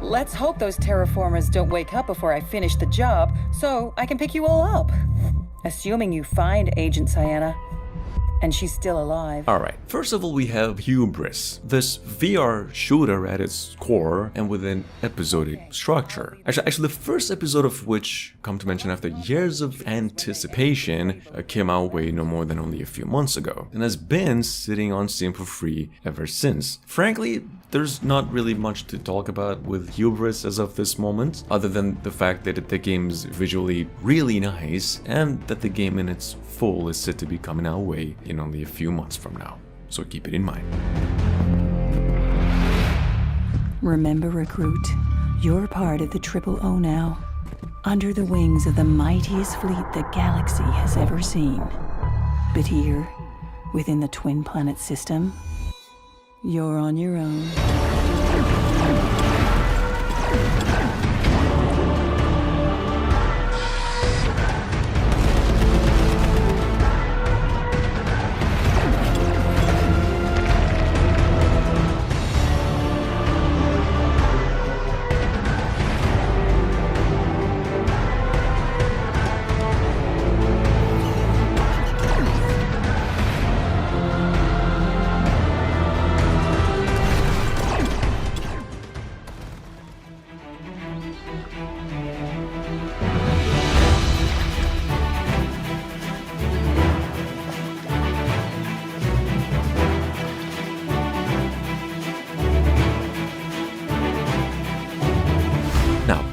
Let's hope those terraformers don't wake up before I finish the job, so I can pick you all up. Assuming you find Agent Sienna. And she's still alive. Alright, first of all we have Hubris, this VR shooter at its core and with an episodic structure. Actually the first episode of which, come to mention after years of anticipation, came our way no more than only a few months ago, and has been sitting on Steam for free ever since. Frankly, there's not really much to talk about with Hubris as of this moment, other than the fact that the game is visually really nice, and that the game in its full is set to be coming our way in only a few months from now, so keep it in mind. Remember, recruit, you're part of the Triple O now, under the wings of the mightiest fleet the galaxy has ever seen. But here, within the Twin Planet system, you're on your own.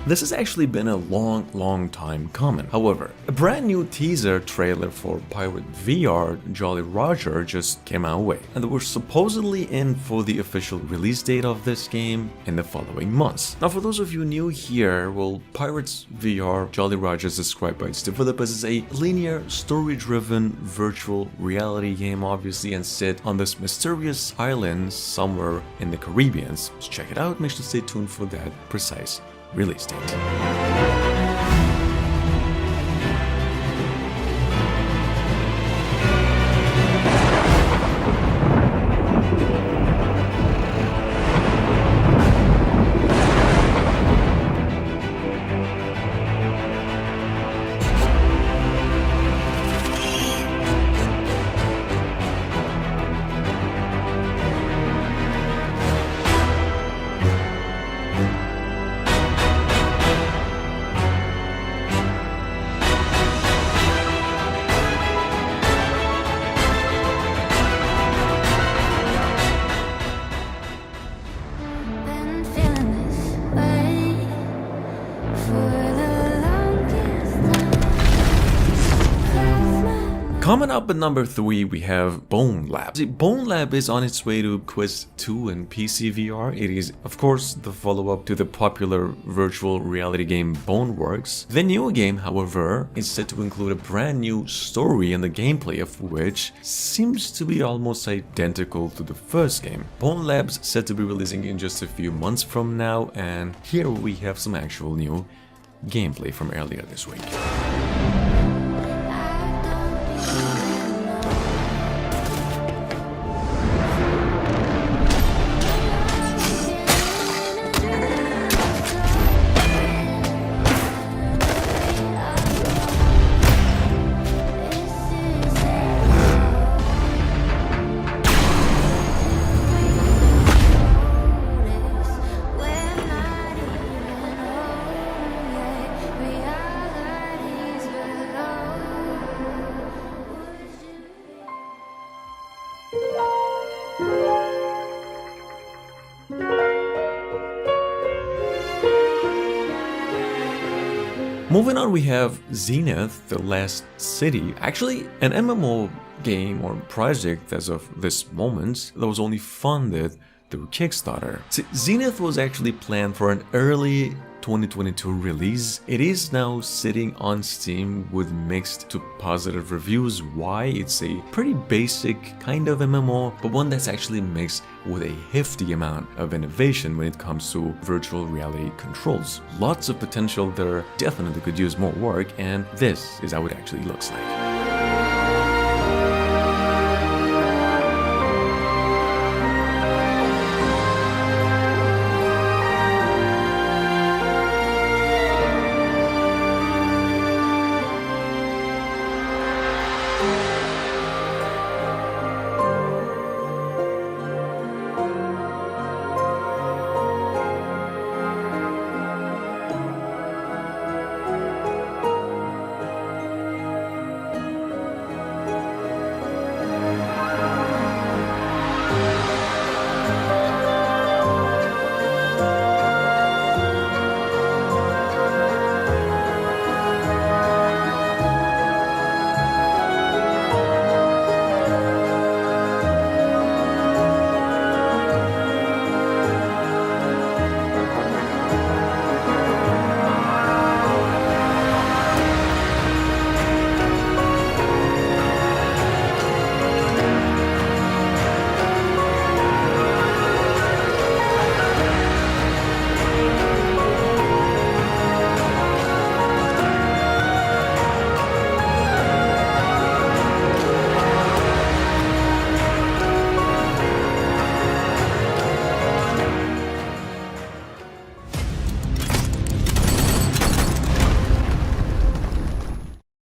This has actually been a long time coming. However, a brand new teaser trailer for Pirate VR Jolly Roger just came our way, and we're supposedly in for the official release date of this game in the following months. Now, for those of you new here, well, Pirates VR Jolly Roger is described by its developers as a linear, story-driven virtual reality game, obviously, and set on this mysterious island somewhere in the Caribbean. So check it out, make sure to stay tuned for that precise release date. Coming up at number 3, we have Bone Lab. See, Bone Lab is on its way to Quest 2 and PCVR. It is, of course, the follow-up to the popular virtual reality game Boneworks. The new game, however, is set to include a brand new story, and the gameplay of which seems to be almost identical to the first game. Bone Lab's set to be releasing in just a few months from now, and here we have some actual new gameplay from earlier this week. Moving on, we have Zenith, The Last City, actually an MMO game or project as of this moment that was only funded through Kickstarter. See, Zenith was actually planned for an early 2022 release. It is now sitting on Steam with mixed to positive reviews. Why? It's a pretty basic kind of MMO, but one that's actually mixed with a hefty amount of innovation when it comes to virtual reality controls. Lots of potential there, definitely could use more work, and this is how it actually looks like.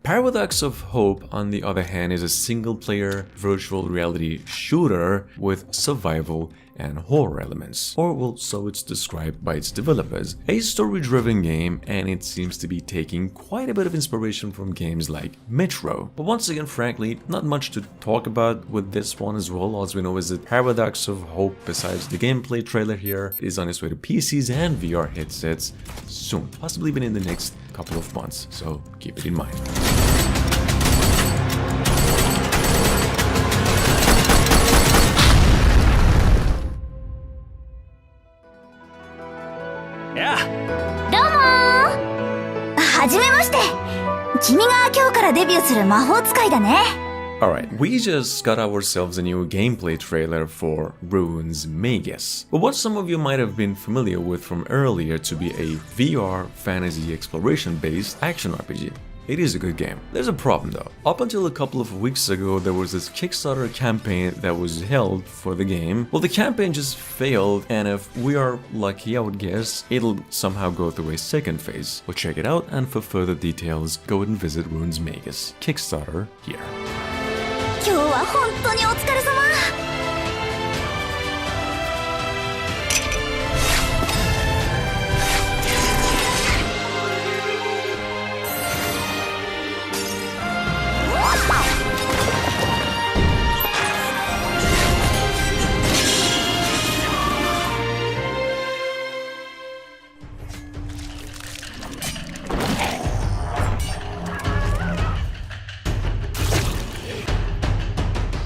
Paradox of Hope, on the other hand, is a single-player virtual reality shooter with survival and horror elements, or well, so it's described by its developers. A story-driven game, and it seems to be taking quite a bit of inspiration from games like Metro. But once again, frankly, not much to talk about with this one as well. All we know is that Paradox of Hope, besides the gameplay trailer here, is on its way to PCs and VR headsets soon, possibly even in the next couple of months, so keep it in mind. Yeah. どうもー。はじめまして。君が今日からデビューする魔法使いだね。Alright, we just got ourselves a new gameplay trailer for Ruins Magus. But what some of you might have been familiar with from earlier to be a VR fantasy exploration-based action RPG. It is a good game. There's a problem though. Up until a couple of weeks ago, there was this Kickstarter campaign that was held for the game. Well, the campaign just failed, and if we are lucky, I would guess, it'll somehow go through a second phase. Well, check it out, and for further details, go and visit Ruins Magus Kickstarter here. 今日は本当にお疲れ様。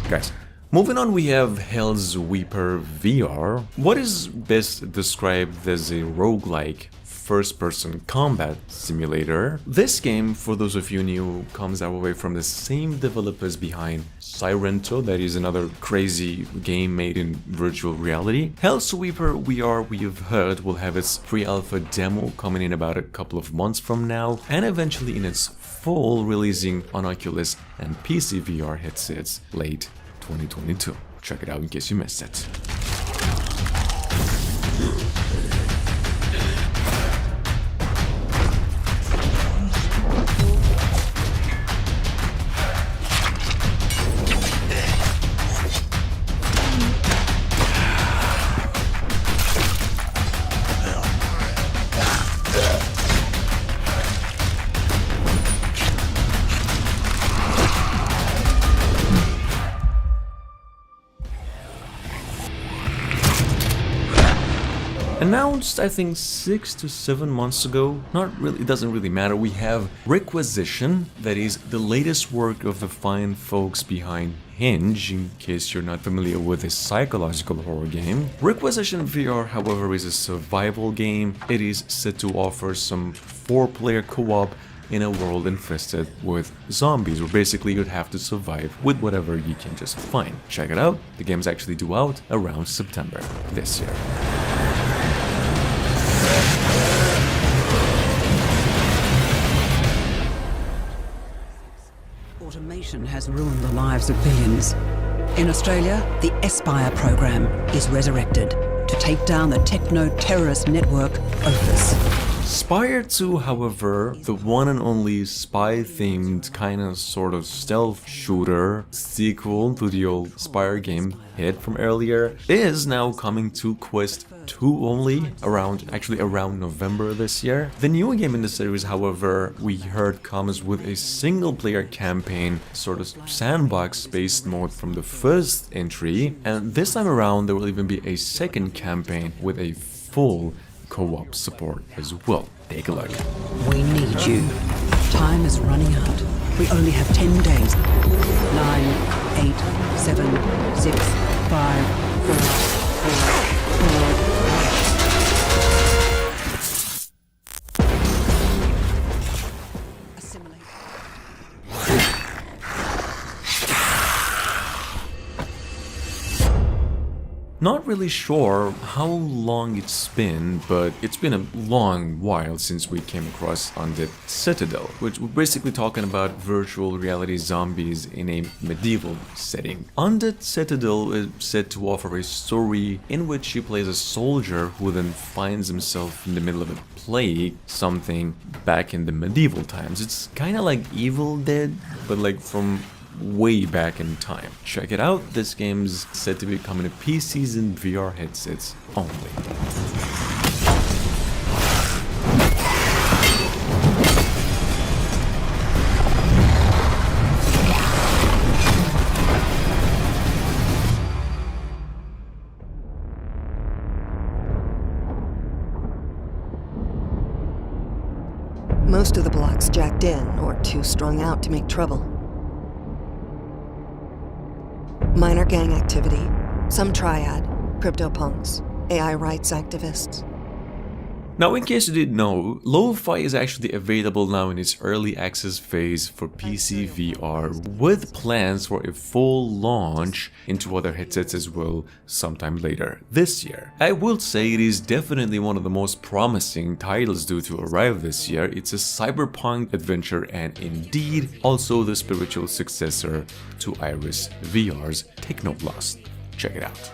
Guys, moving on, we have Hell's Weeper VR. What is best described as a roguelike first-person combat simulator. This game, for those of you new, comes our way from the same developers behind Sirento, that is another crazy game made in virtual reality. Hell's Weeper VR, we have heard, will have its pre-alpha demo coming in about a couple of months from now, and eventually in its full releasing on Oculus and PC VR headsets late 2022. Check it out in case you missed it. Announced, I think, 6 to 7 months ago. Not really, it doesn't really matter. We have Requisition, that is the latest work of the fine folks behind Hinge, in case you're not familiar with this psychological horror game. Requisition VR, however, is a survival game. It is set to offer some 4-player co-op in a world infested with zombies, where basically you'd have to survive with whatever you can just find. Check it out. The game's actually due out around September this year. Automation has ruined the lives of billions. In Australia, the Aspire program is resurrected to take down the techno-terrorist network Opus. Spire 2, however, the one and only spy-themed kinda sort of stealth shooter sequel to the old Spire game hit from earlier, is now coming to Quest 2 only, around November this year. The new game in the series, however, we heard comes with a single-player campaign, sort of sandbox-based mode from the first entry, and this time around there will even be a second campaign with a full co-op support as well. Take a look. We need you. Time is running out. We only have 10 days. 9, 8, 7, 6, 5, 4, 4. Assimilate. Not really sure how long it's been, but it's been a long while since we came across Undead Citadel, which we're basically talking about virtual reality zombies in a medieval setting. Undead Citadel is said to offer a story in which he plays a soldier who then finds himself in the middle of a plague, something back in the medieval times. It's kind of like Evil Dead, but like from way back in time. Check it out, this game's said to be coming to PCs and VR headsets only. Most of the blocks jacked in or too strung out to make trouble. Minor gang activity, some triad, CryptoPunks, AI rights activists. Now, in case you didn't know, Lo-Fi is actually available now in its early access phase for PC VR, with plans for a full launch into other headsets as well sometime later this year. I will say it is definitely one of the most promising titles due to arrive this year. It's a cyberpunk adventure and indeed also the spiritual successor to Iris VR's Technoblast. Check it out.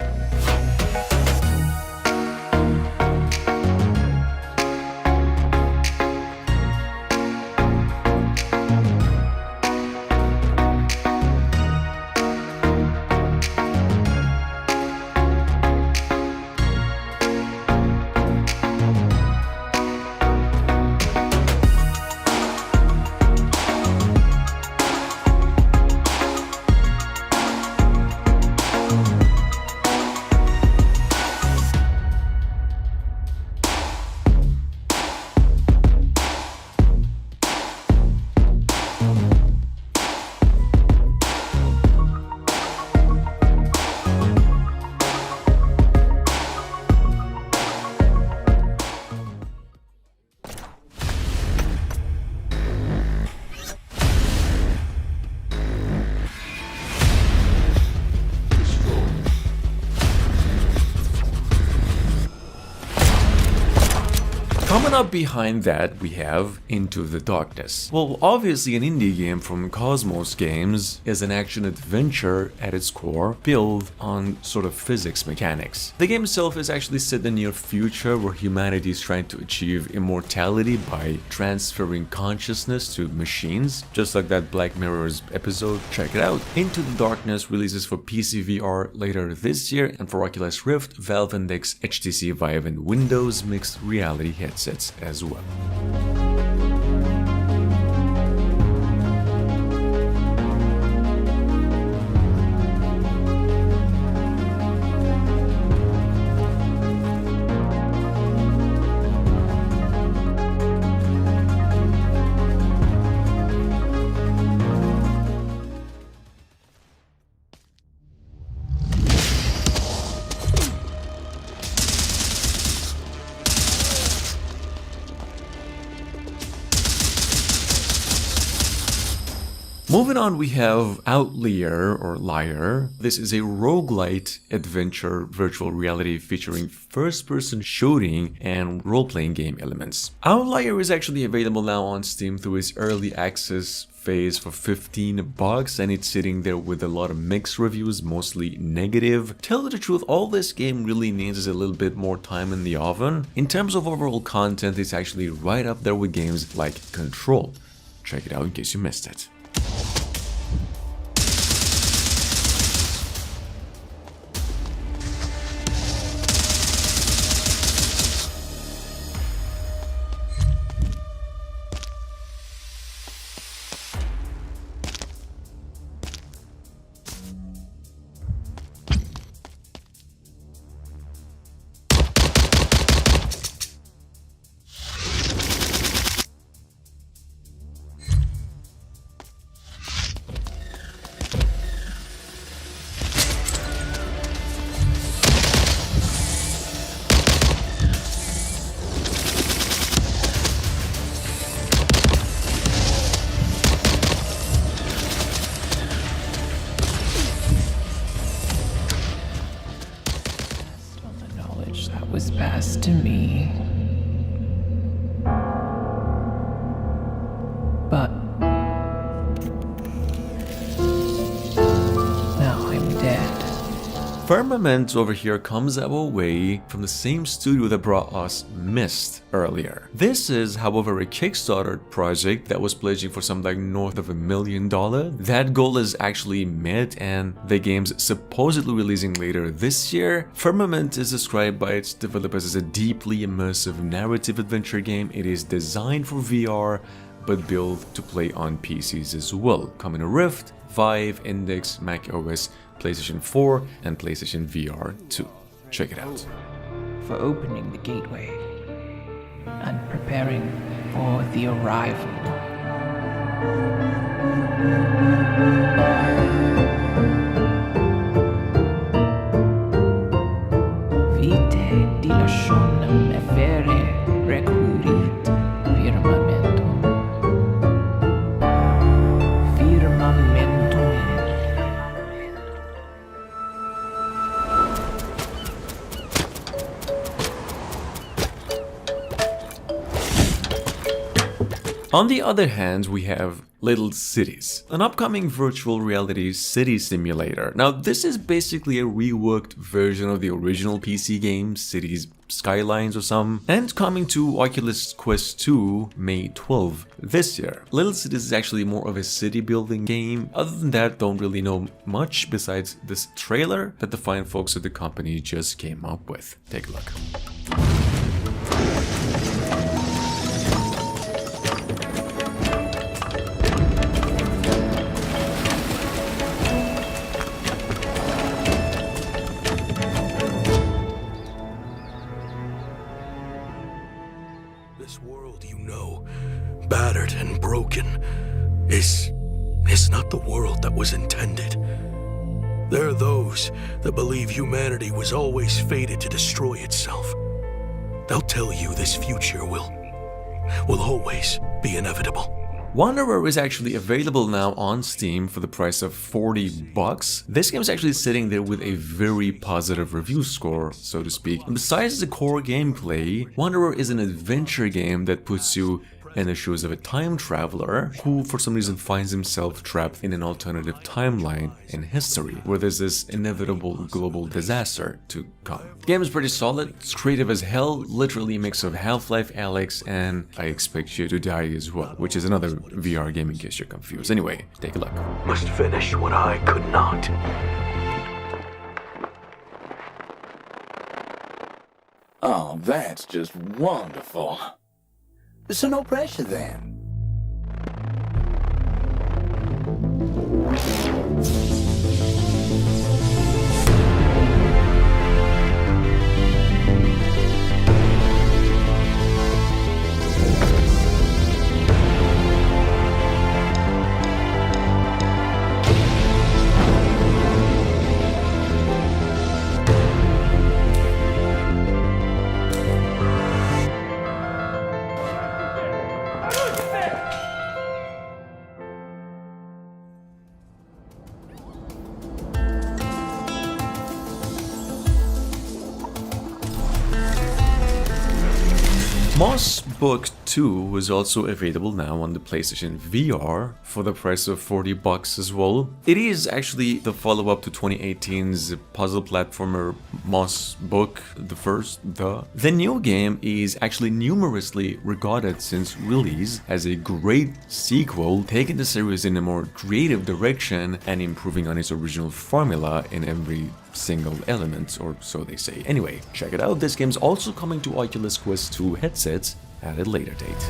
Coming up behind that, we have Into the Darkness. Well, obviously an indie game from Cosmos Games is an action-adventure at its core, built on sort of physics mechanics. The game itself is actually set in the near future where humanity is trying to achieve immortality by transferring consciousness to machines, just like that Black Mirror's episode. Check it out. Into the Darkness releases for PC VR later this year, and for Oculus Rift, Valve Index, HTC Vive, and Windows mixed reality headsets as well. Moving on, we have Outlier or Liar. This is a roguelite adventure virtual reality featuring first-person shooting and role-playing game elements. Outlier is actually available now on Steam through its early access phase for $15, and it's sitting there with a lot of mixed reviews, mostly negative. Tell you the truth, all this game really needs is a little bit more time in the oven. In terms of overall content, it's actually right up there with games like Control. Check it out in case you missed it. Was passed to me. But now I'm dead. Firmament over here comes our way from the same studio that brought us Myst earlier. This is, however, a Kickstarter project that was pledging for something like north of $1 million. That goal is actually met, and the game's supposedly releasing later this year. Firmament is described by its developers as a deeply immersive narrative adventure game. It is designed for VR, but built to play on PCs as well, coming to Rift, Vive, Index, Mac OS, PlayStation 4, and PlayStation VR 2. Check it out. For opening the gateway and preparing for the arrival. Vite dilationem effere requirit firmamentum. Firmamentum. On the other hand, we have Little Cities, an upcoming virtual reality city simulator. Now, this is basically a reworked version of the original PC game, Cities Skylines or something, and coming to Oculus Quest 2 May 12 this year. Little Cities is actually more of a city building game. Other than that, don't really know much besides this trailer that the fine folks at the company just came up with. Take a look. This world, you know, battered and broken, is not the world that was intended. There are those that believe humanity was always fated to destroy itself. They'll tell you this future will always be inevitable. Wanderer is actually available now on Steam for the price of $40. This game is actually sitting there with a very positive review score, so to speak. And besides the core gameplay, Wanderer is an adventure game that puts you in the shoes of a time traveler who for some reason finds himself trapped in an alternative timeline in history where there's this inevitable global disaster to come. The game is pretty solid, it's creative as hell, literally a mix of Half-Life Alyx and I Expect You to Die as well, which is another VR game in case you're confused. Anyway, take a look. Must finish what I could not. Oh, that's just wonderful. So no pressure then. Moss Book 2 is also available now on the PlayStation VR for the price of $40 as well. It is actually the follow-up to 2018's puzzle platformer Moss Book, the first. The new game is actually numerously regarded since release as a great sequel, taking the series in a more creative direction and improving on its original formula in every single element, or so they say. Anyway, check it out. This game's also coming to Oculus Quest 2 headsets at a later date.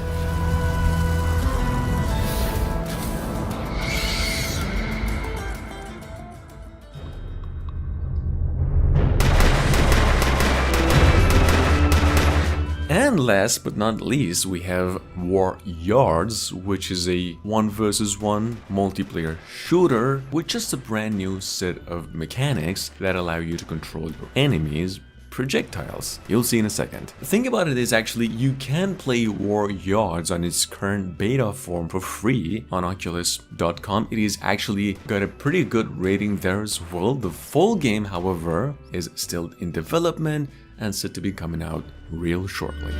And last but not least, we have War Yards, which is a 1 vs 1 multiplayer shooter with just a brand new set of mechanics that allow you to control your enemies' projectiles. You'll see in a second. The thing about it is actually you can play War Yards on its current beta form for free on Oculus.com. It is actually got a pretty good rating there as well. The full game, however, is still in development and set to be coming out real shortly.